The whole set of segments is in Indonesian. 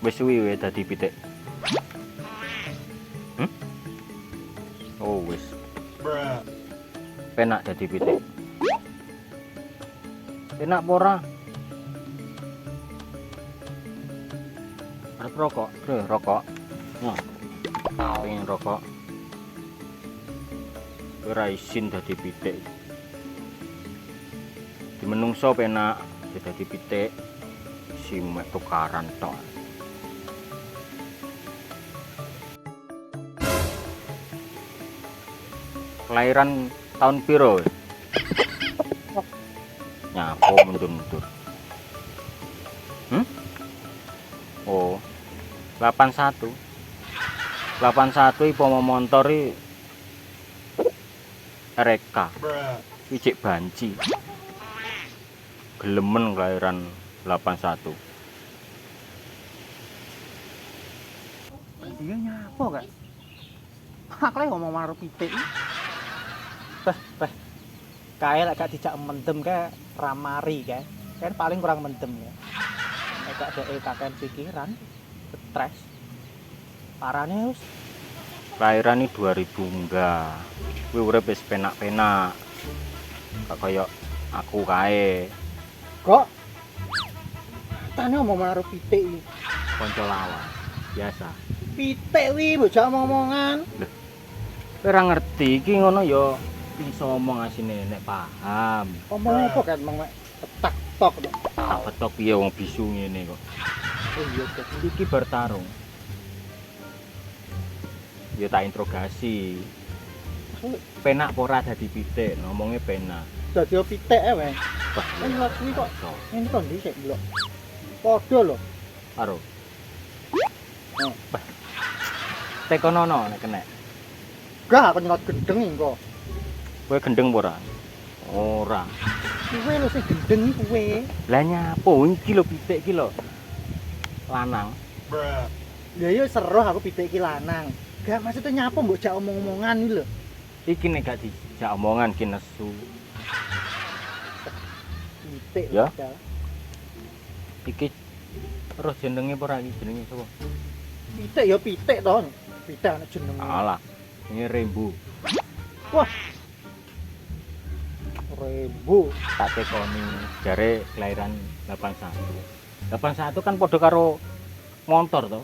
Wis suwi dadi pitik. Oh wis. Penak dadi pitik. Penak apa ora? Arep rokok, rokok. Nah. Pengen rokok. Ora isin dadi pitik. Di menungso penak dadi pitik. Si mek tukaran tok. Kelahiran tahun piro? Nyapo mundur-mundur. Oh. 81. 81 ipo montori Reka. Wijik banci. Gelemen kelahiran 81. Iya nyapo kan? Aku lagi ngomong karo pitik. Beh. Kae lek gak dijak mendem kae ramari kae. Kan paling kurang mendem ya. Lek gak dhek kakean pikiran, stres. Parane wis Kelahiran ini 2000 enggak. Kuwi urip wis penak-penak. Gak kaya aku kae. kok tane ngomong karo pitik iki. Kanca lawan. Biasa. Pitik wi bocah omongan. Kowe ora ngerti iki ngono ya iso omong asine nek paham. Omong apa kan meng petak tok to. Tak betok piye wong bisu ngene kok. Oh iya Cek. Iki bertarung. Ya tak interogasi. Penak apa ora dadi pitik, ngomongnya penak. Dadi pitik ae weh. Wah, Kan lha kuwi kok ngene to ndhisik lho. Padha lho. karo. Tekonono nek kena. Gak aku nyelot gendeng engko. Kowe gendeng apa ora? Ora. Kuwe lho sing gendeng iki kuwe. Lah nyapo iki lho pitik iki lho. Lanang. Ya iya seru aku pitik iki lanang. Gak maksudnya nyapa mbok jak omong-omongan iki lho. Iki nek gak dijak omongan ki nesu. Pitik Ya. padahal. Iki terus jenenge apa ora iki jenenge sapa? Pitik ya pitik to. Pitik ana jenenge. Alah. Ini rembu. Wah. Rembu. Tak tekoni jare kelahiran 81. 81 kan padha karo motor to.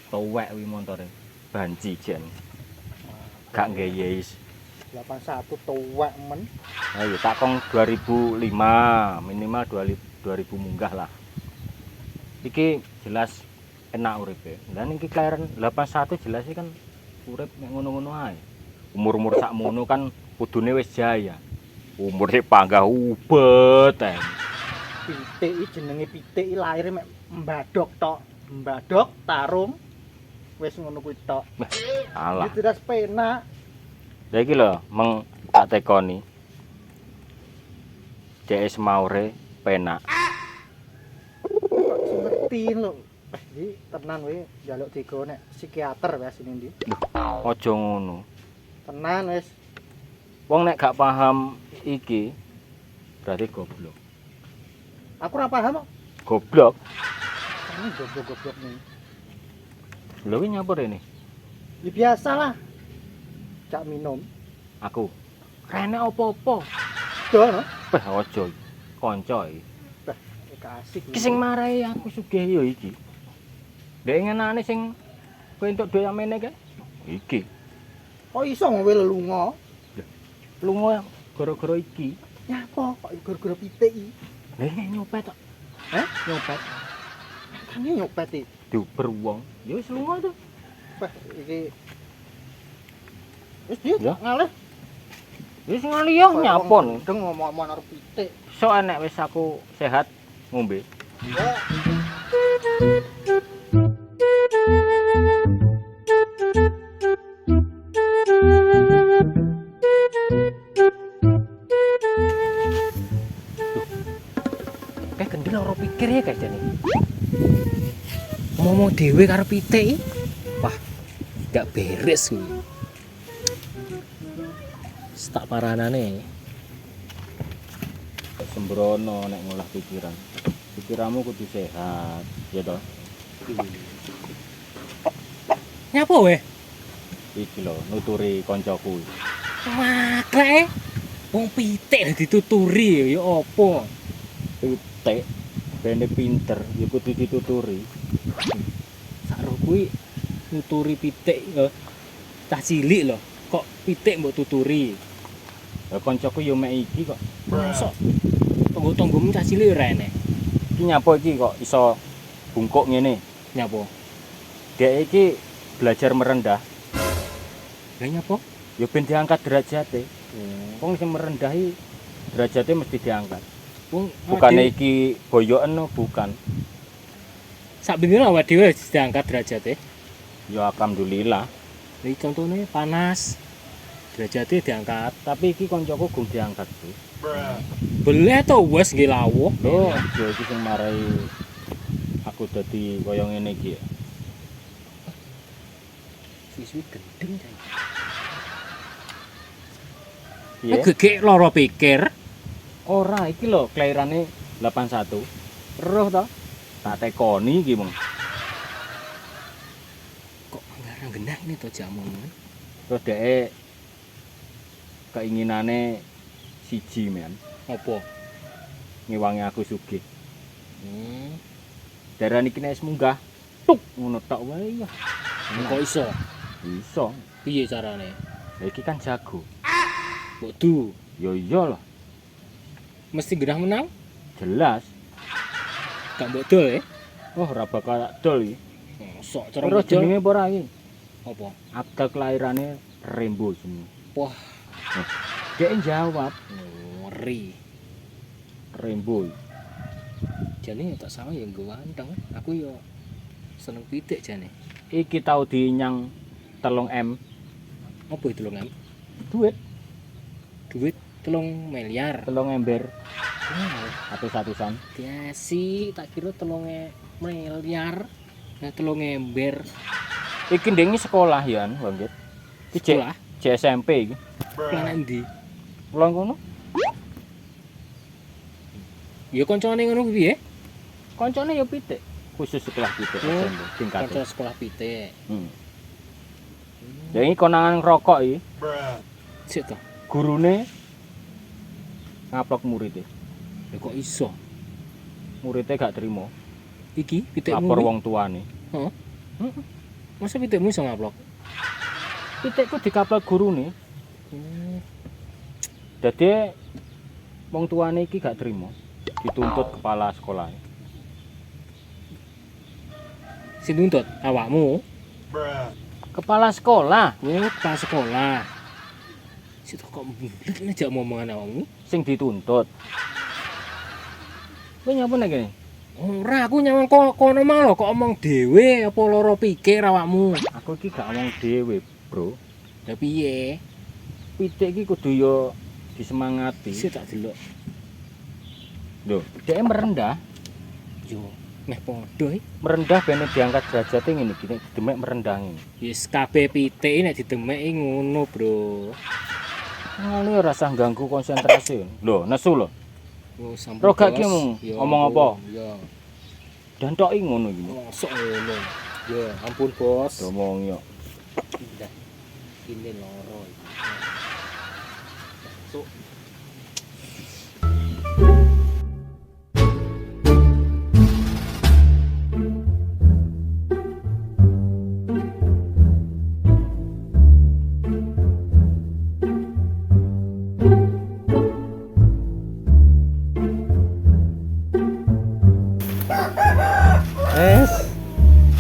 Tuwek wi motore. Banci jen. Gak ngeyes. 81 tuwek men. Ayo tak kong 2005, minimal 2000 munggah lah. Iki jelas enak uripe. Dan iki kelahiran 81 jelas kan urip nek ngono-ngono ae. Umur-umur sakmono kan kudune wis jaya. Umur sik panggah ubet ae. Pitik iki jenenge pitik iki lahir mek mbadok tok. Mbadok tarung wis ngono kuwi tok. Alah. Iki terus penak. Lah iki lho meng tak tekoni. CS Maure penak. Kok ngerti lho. Iki tenan kowe njaluk digo nek psikiater wis sini ndi. Aja ngono. Tenan wis. Wong nek gak paham iki berarti goblok. Aku ora paham kok. Goblok. Ini goblok-goblok nih. Lho iki nyapur ini. Ya biasa lah. Cak minum. Aku. Rene opo-opo. Do no. Aja kanca iki. Kasih. Iki sing marahi aku sugih ya iki. Dek ngenane sing kowe entuk dhuwit amene kae. Iki. Kok iso ngowe lelunga? Lunga gara-gara iki. Nyapa kok gara-gara pitik iki? Lah iki nyopet kok. Nyopet. Kan ini nyopet iki. Diuber wong. Ya wis lunga to. Wah, iki wis dia Ya. ngalih. Wis ngaliyo nyapon. Deng ngomong-ngomong karo pitik. Sok enek wis aku sehat ngombe. Ya. Kayak gendeng ora pikir ya guys jane. Ngomong dhewe karo pitik. Wah, gak beres kuwi. Tak paranane. Sembrono nek ngolah pikiran. Pikiranmu kudu sehat, ya toh. Nyapa weh? Iki lho nuturi koncoku. Maklek. Wong pitik dituturi ya apa? Pitik bene pinter ya kudu dituturi. Sakro kuwi nuturi pitik ya cah cilik lho. Kok pitik mbok tuturi? Lah koncoku yo mek iki kok. Mosok tonggo-tonggomu cah cilik ora enek. Iki nyapa iki kok iso bungkuk ngene. Nyapa? Dek iki belajar merendah. Lah nyapa? Ya ben diangkat derajate. Wong sing merendah iki derajate mesti diangkat. Wong Bukane iki boyoken no, bukan. sak bener awak dhewe diangkat derajate. Ya alhamdulillah. Iki contone panas. Derajate diangkat. Tapi iki koncoku gum diangkat tuh. Boleh to wes nggih lawuh. Lho, ya iki sing marai aku dadi kaya ngene iki. Suwi-suwi gendeng cah. Piye? Gegek lara pikir. Ora, iki lho kelairane 81. Roh to? Tak tekoni iki mong. Kok ngarang genah ini to jamu. Terus dhek keinginane siji men, Apa? ngewangi aku sugih. Hmm. Darane iki nek munggah, tuk ngono tok wae ya. Kok iso? Iso. Piye carane? Lah iki kan jago. Mbok du, Ya iya lah, mesti genah menang? jelas. Gak mbok dol ya? Oh, ora bakal dol iki. Sok cara Terus mbok dol. jenenge apa ora iki? Apa? Akte kelairane Rembo jenenge. Wah, Dhek jawab ngeri. Rembo. Jane tak sama ya ganteng. Aku yo seneng pitik jane. Iki tau dinyang 3M Apa itu lho, Ngam? duit Duit 3 miliar. 3 ember Wow, atus-atusan. biasi tak kira 3 miliar. Nah, 3 ember. Iki ndengi sekolah yan, Wanggit. Iki Sekolah? cek SMP iki. Plan endi? Pulang kono. Ya koncone ngono kuwi piye? Koncone ya pitik, khusus sekolah pitik Oh, SMP tingkate. Kanca sekolah pitik. Ya iki konangan ngerokok iki. Sik to. Gurune ngaplok muridé. Lah kok iso? Muridé gak trimo. Iki pitikmu. Lapor iki? wong tuane. Heeh. Masa pitikmu iso ngaplok? Pitikku dikaplok gurune. Dadi wong tuane iki gak trimo. Dituntut kepala sekolah. Sing nuntut awakmu. Kepala sekolah Oh, pas sekolah. Sik kok mbulet aja omongan awakmu. sing dituntut. Kowe nyapa nek kene? Ora, aku nyawang kono mah lho kok omong dhewe apa lara pikir awakmu. Aku iki gak omong dhewe, Bro. Lah piye? Pitik iki kudu yo disemangati. Sik tak delok. Lho, dhek merendah, Yo, meh padha iki. merendah ben diangkat derajate ngene iki nek demek merendah ngene. Wis kabeh pitik nek didemek ngono, Bro. Ngene ora usah ganggu konsentrasi. Lho, nesu lho. Oh, sampun. Ro gak ki Bos. omong, Ya omong ampun, apa? Ya. Dantoki ngono iki. Mosok ngono. Ya, ampun, Bos. Omong yo. Indah. Ini loro iki. Masuk.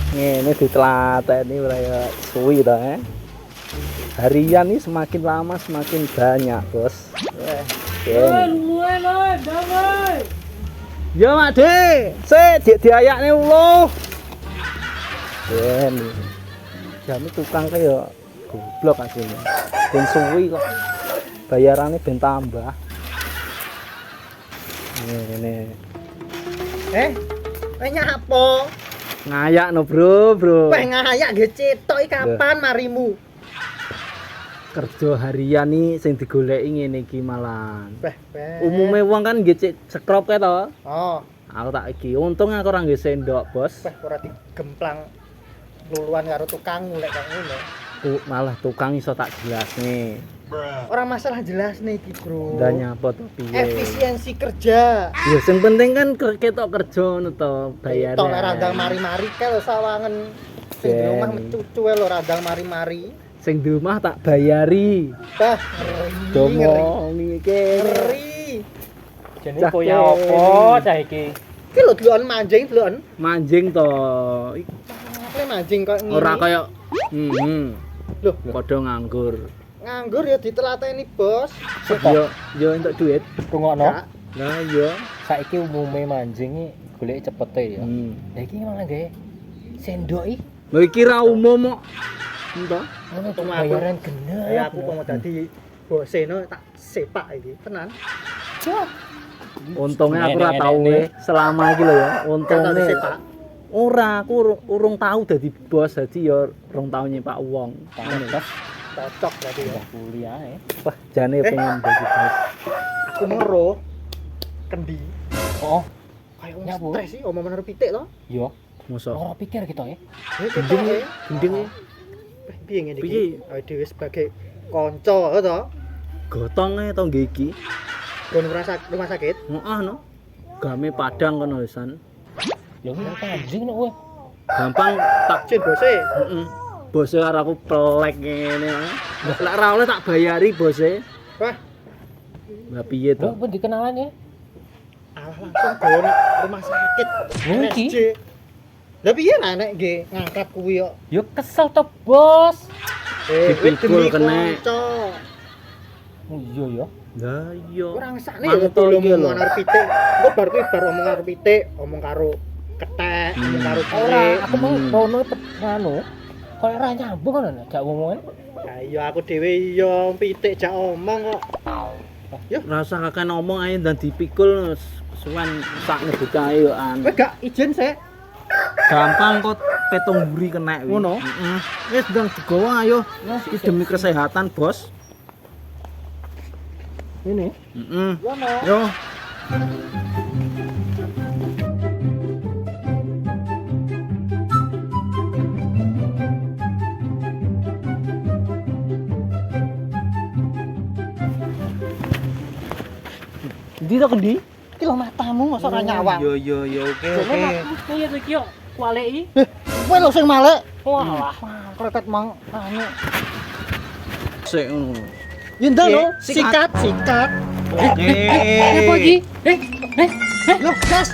Ngene ditlateni ora ya suwi to, Harian ini semakin lama semakin banyak, Bos. Yo, Mak De. Sik diayakne ulo. Jane tukang kaya goblok asline. Ben suwi kok. Bayarannya ben tambah. Ngene. Kowe nyapo? Ngayak no, Bro. Kowe ngayak nggih cetok iki kapan marimu? Kerja harian nih sing digoleki ngene iki malan. Beh. Umume wong kan nggih cek sekrop kae to. Oh, Aku tak iki. Untung aku ora nggawe sendok, Bos. Wah, ora digemplang luluan karo tukang lek kok ngono. Malah tukang iso tak jelasne. Ora masalah jelas nih iki, Bro. Ndak nyapa to piye. Efisiensi kerja. Ya sing penting kan ketok kerja ngono to, bayar. Tok lek randang mari-mari kae lho sawangen sing di omah mecucu lho randang mari-mari. Sing di omah tak bayari. Bah, ngeri. Iki. Ngeri. Jane Cah koyo kene. apa cah iki? Iki lho deloken manjing deloken. Manjing to. Apa manjing kok ngene? Ora kaya Loh, padha nganggur. nganggur ya ditelateni, Bos. Yo entuk duit. Rungokno. Lah iya. Saiki umume manjing iki golek cepete ya. Lah iki malah gawe sendok iki. Lha iki ra umum kok. Entah. Ono Tunggu aku. bayaran genep. Ya aku mau dadi boseno tak sepak iki, tenan. Untungnya aku ora tau selama iki lho ya. Kata Untunge sepak. ora aku urung tau dadi bos, dadi ya rong tau nyepak wong. Cocok berarti ya. Kuliah ya. Wah, jane pengen dadi bos. Aku mero kendi. Oh, Kayak Nyapu. stres sih omongan karo pitik to. yo. Mosok Ora pikir kita ya. Gendeng ya. gendeng Piye ngene Piye? iki? Awake dhewe sebagai kanca to. gotonge to nggih iki. Gon rumah sakit. Heeh no. Game Padang kono wisan. Ya kuwi anjing nek kowe. Gampang tak Cin bose. heeh. Bose karo aku pelek ngene. Lek ora oleh tak bayari bose. Wah, Lah piye to? Kok dikenalan ya? alah langsung gon rumah sakit. Oh, iki? RSJ. Lah piye nek nggih ngangkat kuwi kok. Yo kesel to, Bos. Dipikul kena. kanca. Oh iya ya. Lah iya. Kurang sakne Manut ya tolong iki lho. ngomong karo pitik. Kok bar kuwi bar omong karo pitik, omong karo kethek, omong karo Ora, kuwi. aku mau ngono nganu. Kok ora nyambung ngono nek gak ngomongan. Lah iya aku dhewe iya pitik jak omong kok. Rasa kakek ngomong ae dan dipikul suwan sak nyebut ae yo an. Kowe gak izin sik. Gampang kok petung mburi kena wi. Ngono? Heeh. Wis ndang digawa ayo. Iki demi kesehatan, Bos. Ini. Heeh. Yono. Yo. Ndi to kendi? Iki lho matamu mosok ora nyawang. Yo oke oke. Iya iki yo kualeki. Kowe lho sing malek. Walah. Kretet mang anu. Sik ngono. Ya ndak lho, Sikat. sikat. Oke. Apa iki? Lho, gas.